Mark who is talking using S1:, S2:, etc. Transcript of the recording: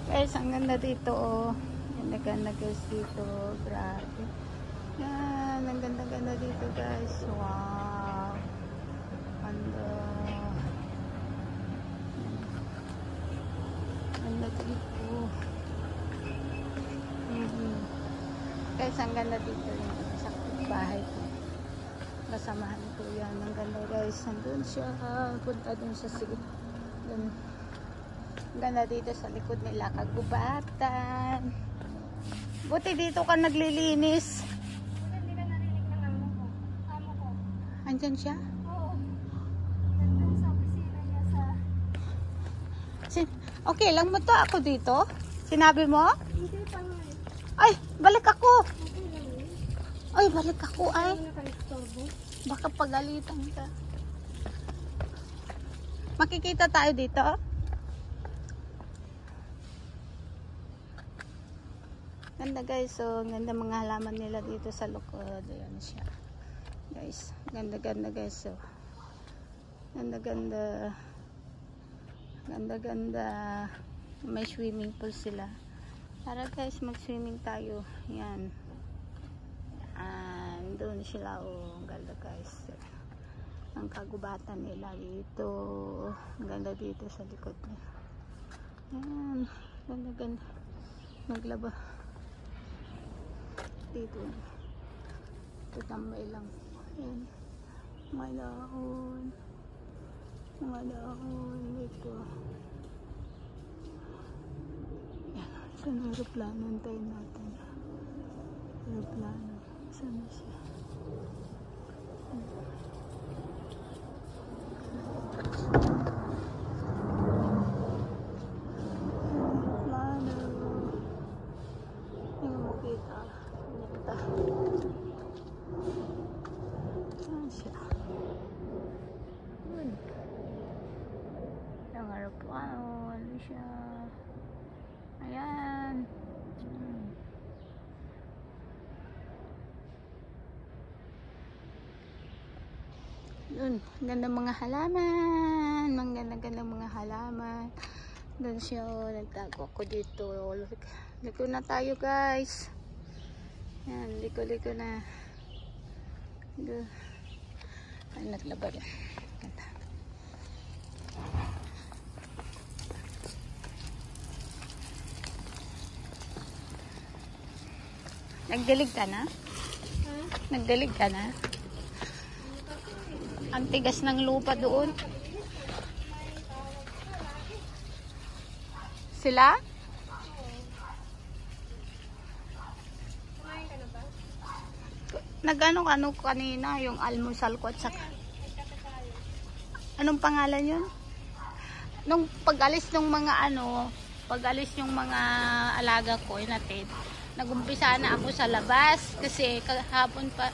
S1: Guys, ang ganda dito, oh. Ganda-ganda guys dito. Grabe. Yan, ang ganda-ganda dito guys. Wow. Ganda. Ganda dito. Guys, ang ganda dito yung sa bahay ko. Kasamahan ko yan. Ang ganda guys. Nandun siya. Punta dun sa sigit. Dun. Ang ganda dito sa likod nila. Kagubatan. Buti dito ka naglilinis.
S2: Hindi ka narinig ng amo ko.
S1: Andyan siya?
S2: Oo. Nandun sa opisina niya sa...
S1: Okay lang mo to ako dito? Sinabi mo?
S2: Hindi pa nga eh.
S1: Ay, balik ako.
S2: Okay lang eh.
S1: Ay, balik ako ay.
S2: Hindi na ka-istorbo.
S1: Baka pagalitan ka. Makikita tayo dito? Ganda guys, so ganda mga halaman nila dito sa lukod. Ayan siya. Guys, ganda-ganda guys. So, ganda-ganda. Ganda-ganda. May swimming pool sila. Tara guys, mag-swimming tayo. Ayan. Doon sila, oh. Ganda guys. Ang kagubatan nila dito. Ang ganda dito sa likod nila. Ayan. Ganda-ganda. Maglaba. Dito. Ito tambay lang. Ayan. Mga dahon. Mga dahon. Dito. Ayan. Saan ang aeroplano? Antayin natin. Aeroplano. Saan na siya? Aeroplano. Hindi mo makita. Saan siya? Yun. Yung aeroplano. Ano siya? Ayan. Yun. Ganda mga halaman. Ang ganda-ganda mga halaman. Doon siya. Nagtago ako dito. Liko na tayo guys. Yan, liko-liko na. Ay, naglaba yan. Ganda. Nagdilig ka na? Nagdilig ka na? Ang tigas ng lupa doon. Sila? Nag-ano kanina, yung almusal ko at saka. Anong pangalan yun? Nung pag-alis ng mga pag-alis yung mga alaga ko, inatid. Nag-umpisa na ako sa labas kasi kahapon pa